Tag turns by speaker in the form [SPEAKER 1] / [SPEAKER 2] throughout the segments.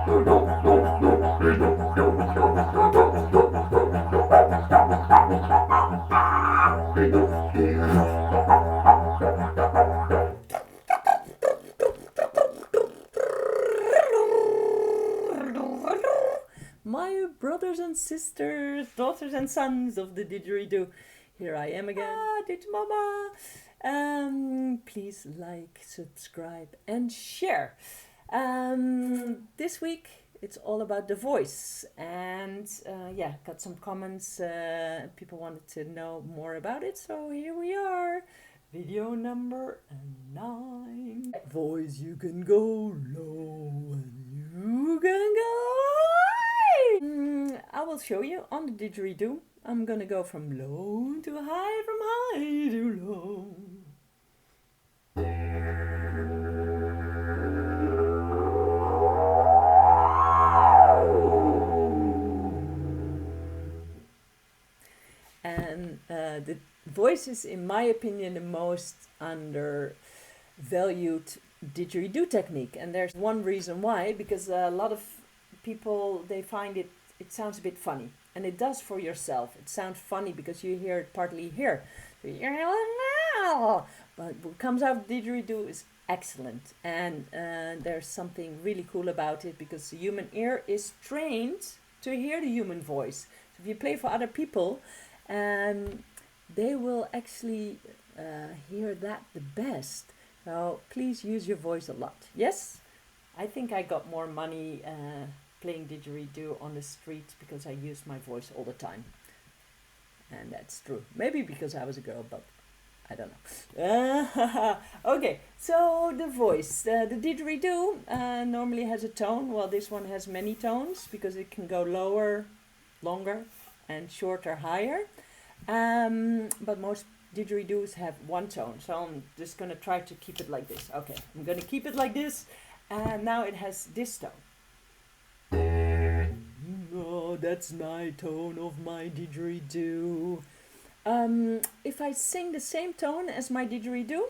[SPEAKER 1] My brothers and sisters, daughters and sons of the didgeridoo, here I am again, Didge Mama. Please like, subscribe, and share. This week it's all about the voice, and got some comments. People wanted to know more about it, so here we are. Video number 9. Voice, you can go low and you can go high. I will show you on the didgeridoo. I'm gonna go from low to high, from high to low. And the voice is, in my opinion, the most undervalued didgeridoo technique. And there's one reason why, because a lot of people, they find it sounds a bit funny. And it does for yourself. It sounds funny because you hear it partly here. So but what comes out of didgeridoo is excellent. And there's something really cool about it, because the human ear is trained to hear the human voice. So if you play for other people, they will actually hear that the best. So please use your voice a lot. Yes, I think I got more money playing didgeridoo on the street because I used my voice all the time. And that's true. Maybe because I was a girl, but I don't know. Okay, so the voice. The didgeridoo normally has a tone. Well, this one has many tones because it can go lower, longer, and shorter, higher. But most didgeridoos have one tone. So I'm just going to try to keep it like this. Okay, I'm going to keep it like this. And now it has this tone. Oh, that's my tone of my didgeridoo. If I sing the same tone as my didgeridoo,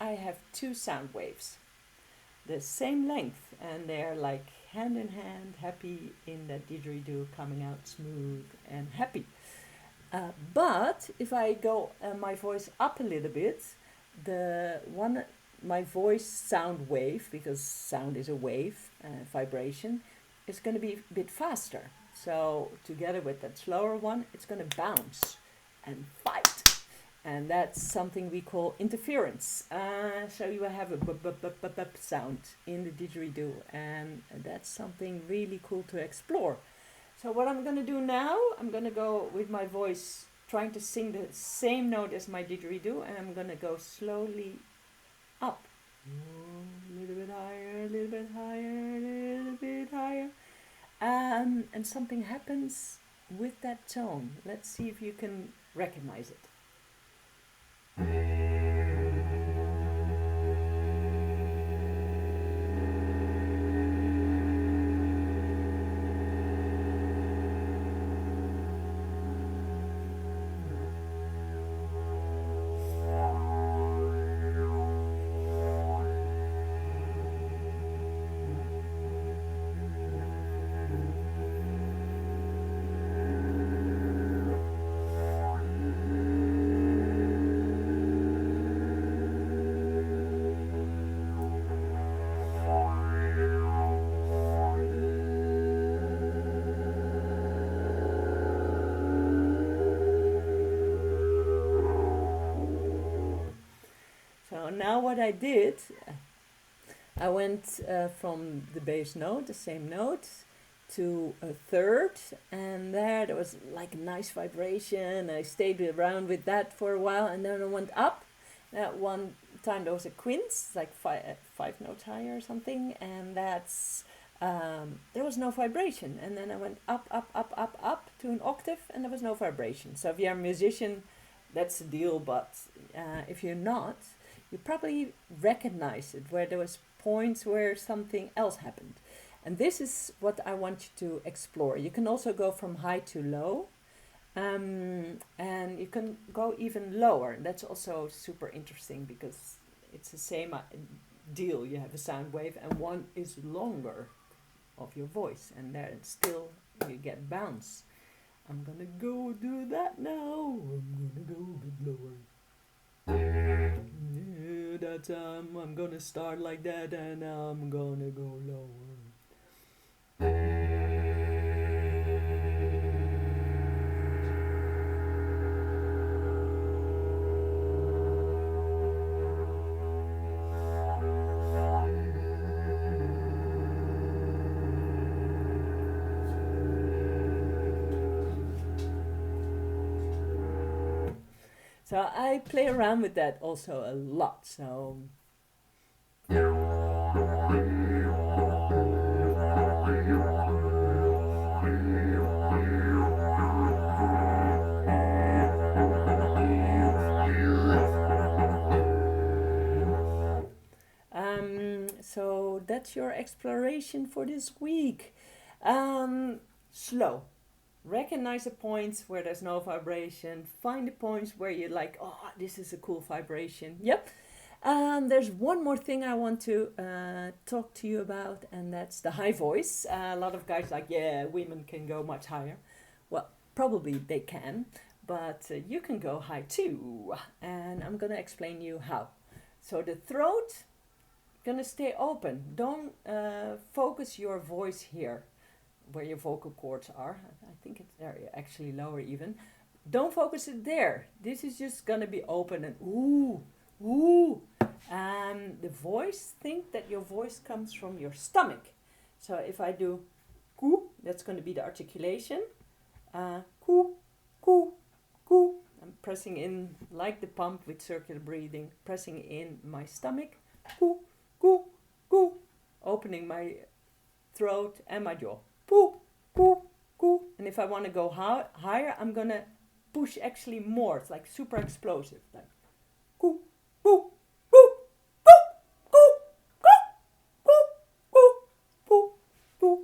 [SPEAKER 1] I have 2 sound waves. The same length, and they're like hand in hand, happy in the didgeridoo, coming out smooth and happy. But if I go my voice up a little bit, my voice sound wave, because sound is a wave, vibration, is going to be a bit faster. So together with that slower one, it's going to bounce and fight. And that's something we call interference. So you will have a b-b-b-b-b sound in the didgeridoo, and that's something really cool to explore. So what I'm going to do now, I'm going to go with my voice trying to sing the same note as my didgeridoo, and I'm going to go slowly up. A little bit higher, a little bit higher, a little bit higher. And something happens with that tone. Let's see if you can recognize it. So now what I did, I went from the bass note, the same note, to a third, and there was like a nice vibration. I stayed around with that for a while, and then I went up. That one time there was a quince, like 5 notes higher or something, and that's there was no vibration. And then I went up, up, up, up, up to an octave, and there was no vibration. So if you're a musician, that's the deal. But if you're not, you probably recognize it, where there was points where something else happened. And this is what I want you to explore. You can also go from high to low, and you can go even lower. That's also super interesting because it's the same deal. You have a sound wave and one is longer. of your voice, and then still you get bounce. I'm gonna go do that now. I'm gonna go a bit lower. Yeah, that's I'm gonna start like that, and I'm gonna go lower. So I play around with that also a lot. So so that's your exploration for this week. Slow. Recognize the points where there's no vibration. Find the points where you're like, oh, this is a cool vibration. Yep. There's one more thing I want to talk to you about, and that's the high voice. A lot of guys like, yeah, women can go much higher. Well, probably they can, but you can go high too. And I'm going to explain you how. So the throat gonna stay open. Don't focus your voice here where your vocal cords are. I think it's there, actually lower even. Don't focus it there. This is just gonna be open and ooh, ooh. The voice, think that your voice comes from your stomach. So if I do coo, that's gonna be the articulation. Coo, coo, coo. I'm pressing in like the pump with circular breathing, pressing in my stomach. Coo, coo, coo. Opening my throat and my jaw. Coo, coo, coo. And if I want to go higher, I'm going to push actually more. It's like super explosive. Like coo, coo, coo, coo, coo, coo, coo, coo, coo.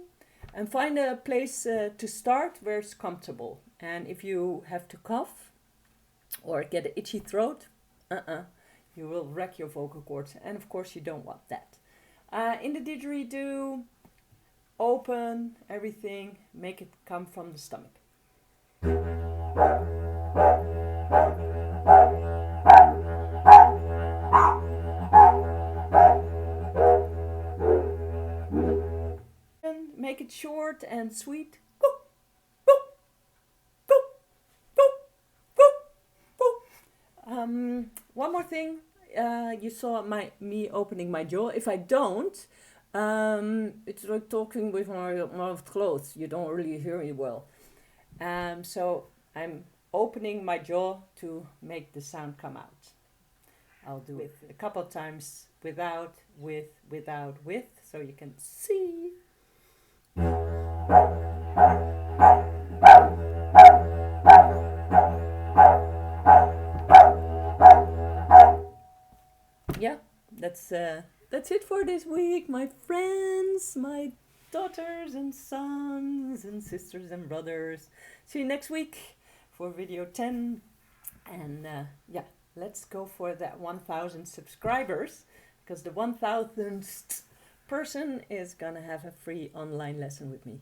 [SPEAKER 1] And find a place to start where it's comfortable. And if you have to cough or get an itchy throat, you will wreck your vocal cords. And of course you don't want that. In the didgeridoo, open everything, make it come from the stomach. And make it short and sweet. One more thing, you saw me opening my jaw. If I don't, it's like talking with my mouth closed. You don't really hear me well. So I'm opening my jaw to make the sound come out. I'll do it a couple of times without, with, so you can see. Yeah, that's it for this week, my friends, my daughters and sons and sisters and brothers. See you next week for video 10. And yeah, let's go for that 1,000 subscribers, because the 1,000th person is gonna have a free online lesson with me.